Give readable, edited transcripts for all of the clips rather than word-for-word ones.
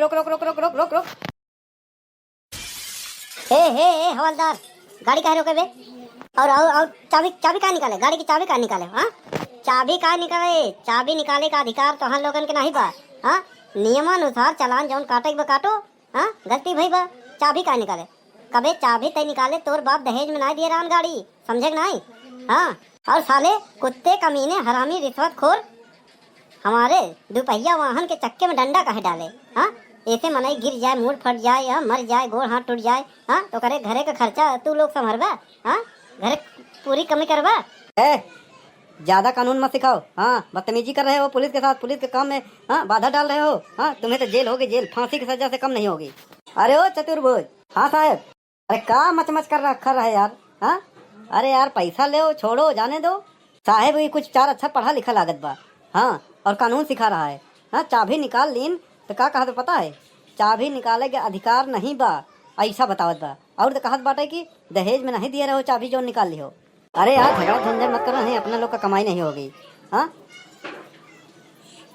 रोक रोक रोक रोक रोक रोक रोक। हे हवलदार, गाड़ी काहे रोके बे? और चाबी चाबी कहाँ निकाले? गाड़ी की चाबी कहाँ निकाले? हाँ, चाबी कहाँ निकाले? चाबी निकाले का अधिकार तो हम लोगन के नहीं बा। हाँ, नियमानुसार चालान जौन काटे के बा काटो। हाँ, गलती भई बा, चाबी कहाँ निकाले? कबे चाबी तय निकाले तोर बाप दहेज में नहीं दिए रान गाड़ी, समझे कि नहीं? हाँ, और साले कुत्ते कमीने हरामी रिश्वतखोर हमारे दुपहिया वाहन के चक्के में डंडा काहे डाले? हाँ, ऐसे मनाई गिर जाए, मुड़ फट जाए या मर जाए, गोड़ हाथ टूट जाए, हाँ तो करे घरे का खर्चा तू लोग संभरबा? हाँ, घरे पूरी कमी करबा? ज्यादा कानून मत सिखाओ। हाँ, बदतमीजी कर रहे हो पुलिस के साथ, पुलिस के काम में हाँ बाधा डाल रहे हो। हाँ, तुम्हें तो जेल होगी, जेल, फांसी की सजा से कम नहीं होगी। अरे ओ चतुर्भुज। हाँ साहब। अरे का मच कर रखा रहा है यार? हाँ, अरे यार पैसा ले छोड़ो, जाने दो। साहेब ये कुछ चार अच्छा पढ़ा लिखा लागत बा। हाँ, और कानून सिखा रहा है। हाँ, चाबी निकाल लीन तो का कहा तो पता है? चाबी निकाले के अधिकार नहीं बा, ऐसा बतावत बा। और तो कहत बाटे कि दहेज में नहीं दिए रहो चाबी जो निकाल ली हो। अरे यार झगड़ा झंझट मत करो, नहीं अपना लोग का कमाई नहीं होगी। हाँ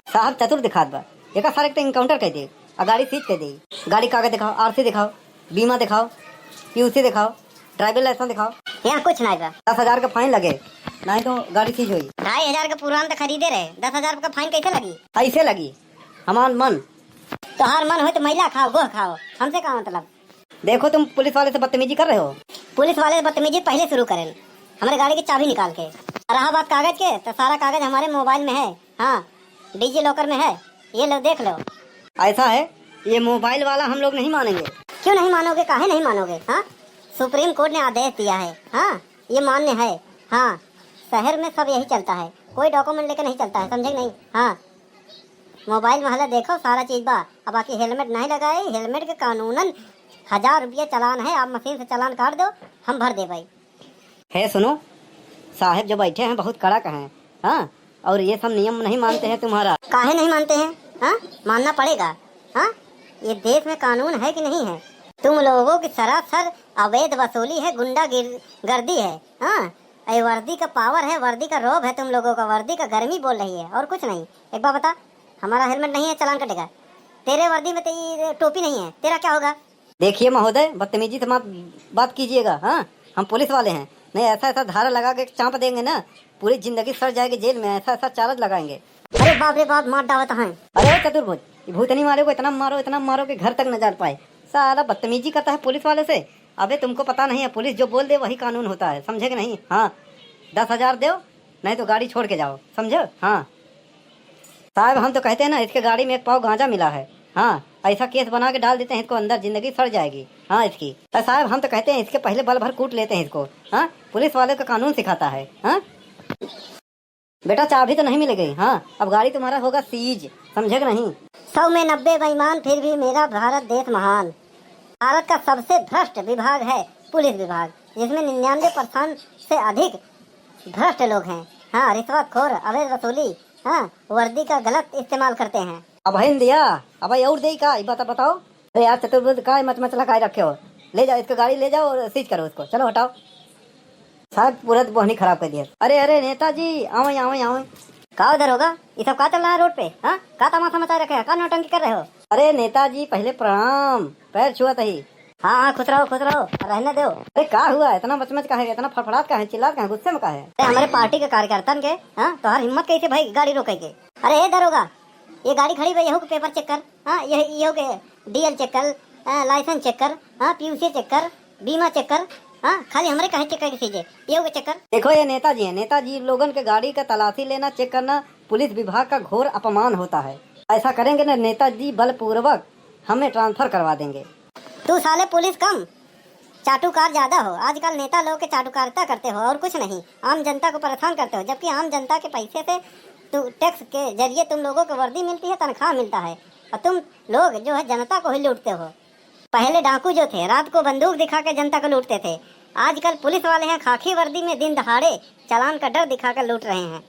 साहब चतुर दिखात बा, एक सारे तो इनकाउंटर कर दे और गाड़ी सीज कर दे। गाड़ी कागज दिखाओ, आरसी दिखाओ, बीमा दिखाओ, पीयूसी दिखाओ, ड्राइविंग लाइसेंस दिखाओ। यहाँ कुछ नहीं बा। 10,000 का फाइन लगे, नहीं तो गाड़ी सीज हुई। 2,500 का पुरान तो खरीदे रहे, 10,000 का फाइन कैसे लगी? ऐसे लगी हमार मन। तोहार मन हो तो महिला खाओ, गोह खाओ, हमसे क्या मतलब? देखो तुम पुलिस वाले से बदतमीजी कर रहे हो। पुलिस वाले बदतमीजी पहले शुरू करें, हमारे गाड़ी की चाबी निकाल के। रहा बात कागज के, तो सारा कागज हमारे मोबाइल में है। हाँ, डिजी लॉकर में है, ये लो देख लो। ऐसा है, ये मोबाइल वाला हम लोग नहीं मानेंगे। क्यों नहीं मानोगे? काहे नहीं मानोगे? हाँ, सुप्रीम कोर्ट ने आदेश दिया है। हाँ, ये मान्य है। हाँ, शहर में सब यही चलता है, कोई डॉक्यूमेंट लेकर नहीं चलता है, समझे नहीं? हाँ, मोबाइल में हालत देखो, सारा चीज बा। अब बाकी हेलमेट नहीं लगाए, हेलमेट के कानूनन 1,000 रुपया चालान है। आप मशीन से चालान काट दो, हम भर दे भाई। है सुनो, साहब जो बैठे हैं बहुत कड़क हैं। हाँ, और ये सब नियम नहीं मानते हैं तुम्हारा। काहे नहीं मानते हैं? हाँ, मानना पड़ेगा। हाँ, ये देश में कानून है कि नहीं है? तुम लोगों की सरासर अवैध वसूली है, गुंडा गर्दी है। हाँ, ये वर्दी का पावर है, वर्दी का रौब है तुम लोगों का, वर्दी का गर्मी बोल रही है और कुछ नहीं। एक बार बता, हमारा हेलमेट नहीं है, चालान कटेगा। तेरे वर्दी में तेरी टोपी नहीं है, तेरा क्या होगा? देखिए महोदय, बदतमीजी से मत बात कीजिएगा। हाँ, हम पुलिस वाले हैं, नहीं ऐसा ऐसा धारा लगा के चाँप देंगे ना, पूरी जिंदगी सड़ जाएगी जेल में। ऐसा ऐसा चार्ज लगाएंगे। अरे बाप रे बाप, मार डावत है। अरे चतुर्भुज, भूतनी मारे को इतना मारो कि घर तक न जा पाए। सारा बदतमीजी करता है पुलिस वाले से। अबे तुमको पता नहीं है, पुलिस जो बोल दे वही कानून होता है, समझे कि नहीं? हाँ, 10,000 दो, नहीं तो गाड़ी छोड़ के जाओ, समझो? हाँ साहब, हम तो कहते हैं ना, इसके गाड़ी में 1 पाव गांजा मिला है। हाँ, ऐसा केस बना के डाल देते हैं इसको अंदर, जिंदगी सड़ जाएगी। हाँ इसकी। साहब हम तो कहते हैं इसके पहले बल भर कूट लेते हैं इसको। हाँ, पुलिस वाले का कानून सिखाता है। हाँ बेटा, चाबी तो नहीं मिलेगी। हाँ, अब गाड़ी तुम्हारा होगा सीज, समझे कि नहीं? 100 में 90 बेईमान, फिर भी मेरा भारत देश महान। भारत का सबसे भ्रष्ट विभाग है पुलिस विभाग, जिसमें 99% से अधिक भ्रष्ट लोग हैं। हाँ, रिश्वतखोर, अवैध वसूली, हाँ, वर्दी का गलत इस्तेमाल करते हैं। अब है दिया, अब और दे का बताओ। अरे यार चतुर्भुज, का मत लगाए रखे हो। ले जाओ इसको, गाड़ी ले जाओ और सीज करो उसको, चलो हटाओ। साहब पूरा बोहनी खराब कर दिया। अरे अरे नेताजी, आओ। का उधर होगा? ये सब का चल रहा है रोड पे? हाँ, का तमाशा मचा रखे है, का नौटंकी कर रहे हो? अरे नेताजी पहले प्रणाम, पैर छुआ ही। हाँ, खुश रहो, रहने दो। अरे का हुआ, इतना मचमच का है, इतना फड़फड़ात का है, चिल्लात का है, गुस्से में का है? हमारे पार्टी के कार्यकर्ता के हाँ, तो हर हिम्मत कैसे भाई गाड़ी रोके के? अरे दरोगा, ये गाड़ी खड़ी भाई, के पेपर चेक कर। हाँ, ये के डीएल चेक कर, लाइसेंस चेक कर, हाँ, पीयूसी चेक कर, बीमा चेक कर। हाँ, खाली हमारे कहे चेक करके सीजे, ये चेक कर। देखो ये नेताजी है, नेताजी लोगन के गाड़ी का तलाशी लेना, चेक करना पुलिस विभाग का घोर अपमान होता है। ऐसा करेंगे ना नेताजी, बलपूर्वक हमें ट्रांसफर करवा देंगे। तू साले पुलिस कम, चाटुकार ज्यादा हो। आजकल नेता लोग के चाटुकारिता करते हो और कुछ नहीं, आम जनता को परेशान करते हो, जबकि आम जनता के पैसे से टैक्स के जरिए तुम लोगों को वर्दी मिलती है, तनख्वाह मिलता है, और तुम लोग जो है जनता को ही लूटते हो। पहले डाकू जो थे रात को बंदूक दिखा के जनता को लूटते थे, आजकल पुलिस वाले हैं खाकी वर्दी में दिन दहाड़े चालान का डर दिखा कर लूट रहे हैं।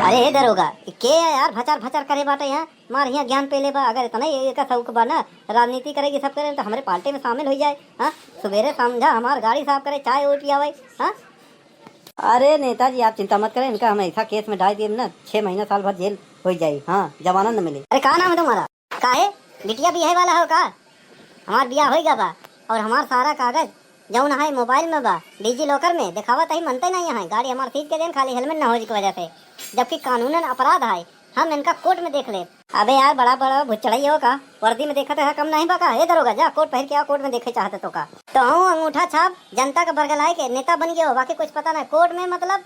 अरे दरोगा, के यार भचर करे बाटे यहाँ, मार यहाँ ज्ञान पे ले बा। अगर इतना ये का शौक बा ना, राजनीति करेगी सब करे, तो हमारे पार्टी में शामिल हो जाए। हाँ, सवेरे समझा हमार गाड़ी साफ करे, चाय और पियावे। हाँ, अरे नेताजी आप चिंता मत करें, इनका हम ऐसा केस में डाल दिए ना, 6 महीना साल भर जेल हो जाए। हाँ, जमानत न मिले। अरे कहा नाम है तुम्हारा? काहे बिटिया बियाहे वाला हो का? हमार बियाह होइगा बा और हमार सारा कागज जौन है मोबाइल में बा, डिजी लॉकर में दिखावा तही मनते नहीं है। गाड़ी हमार सीट के देन खाली हेलमेट ना हो की वजह से, जबकि कानूनन अपराध है। हम इनका कोर्ट में देख ले। अबे यार बड़ा बड़ा भुचड़ाई हो का, वर्दी में देखा तो कम नहीं बका। ये दरोगा जा कोर्ट पहन के आओ, कोर्ट में देखे चाहते तो का। तो हूँ अंगूठा छाप जनता का बरगलाए के नेता बन गया हो, बाकी कुछ पता नहीं। कोर्ट में मतलब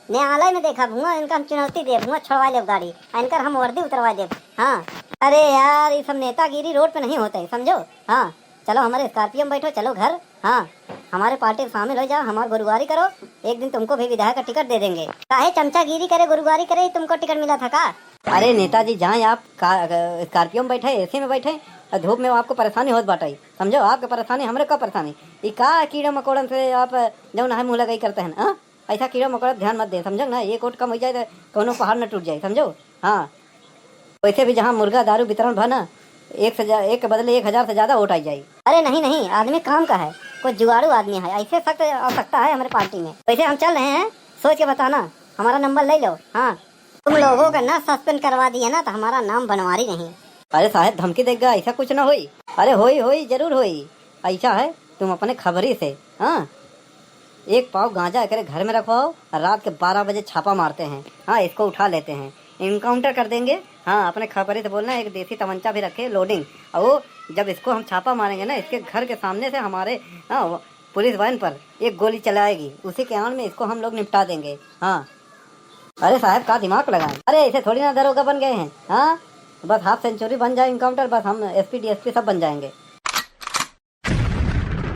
न्यायालय में देखा भूआ, इनका हम चुनौती दे, भूआ छुड़वा ले गाड़ी, इनकर हम वर्दी उतरवा दे। हाँ अरे यार ये सब नेतागिरी रोड पे नहीं होता है, समझो। हाँ चलो हमारे स्कॉर्पियो में बैठो, चलो घर। हाँ हमारे पार्टी में शामिल हो जाओ, हमारी गुरुवारी करो, एक दिन तुमको भी विधायक का टिकट दे देंगे। काहे चमचागिरी करे, गुरुवारी करे, तुमको टिकट मिला था का? अरे नेताजी जहाँ आप स्कॉर्पियो में बैठे, एसी में बैठे, धूप में आपको परेशानी होत बाटाई, समझो। आपके परेशानी हमरे का परेशानी, ये का कीड़ा मकोड़न से आप जो ना मुँह लगाई करते हैं। हाँ ऐसा कीड़ा मकोड़ा ध्यान मत दे, समझो ना। ये कोट कम हो जाए तो कोनो पहाड़ न टूट जाए, समझो। हाँ वैसे भी जहाँ मुर्गा दारू वितरण भना, एक के बदले 1000 से ज्यादा वोट आई जाए। अरे नहीं नहीं, आदमी काम का है, कोई जुगाड़ू आदमी है, ऐसे सख्त आवश्यकता है हमारे पार्टी में। वैसे हम चल रहे हैं, सोच के बताना, हमारा नंबर ले लो। हाँ तुम लोगों का ना सस्पेंड करवा दिया ना तो हमारा नाम बनवारी नहीं। अरे साहब धमकी देगा, ऐसा कुछ ना होई। अरे होई जरूर होई। ऐसा है तुम अपने खबरी से, हाँ एक पाव गांजा करे घर में रखवाओ, रात के 12 बजे छापा मारते हैं। हाँ इसको उठा लेते हैं, इनकाउंटर कर देंगे। हाँ अपने खबरी से बोलना एक देसी तमंचा भी रखे लोडिंग, और जब इसको हम छापा मारेंगे ना, इसके घर के सामने से हमारे पुलिस वैन पर एक गोली चलाएगी, उसी के आड़ में इसको हम लोग निपटा देंगे। हाँ अरे साहब का दिमाग लगाए, अरे ऐसे थोड़ी ना दरोगा बन गए हैं। हाँ बस हाफ सेंचुरी बन जाए इनकाउंटर, बस हम SP DSP सब बन जाएंगे।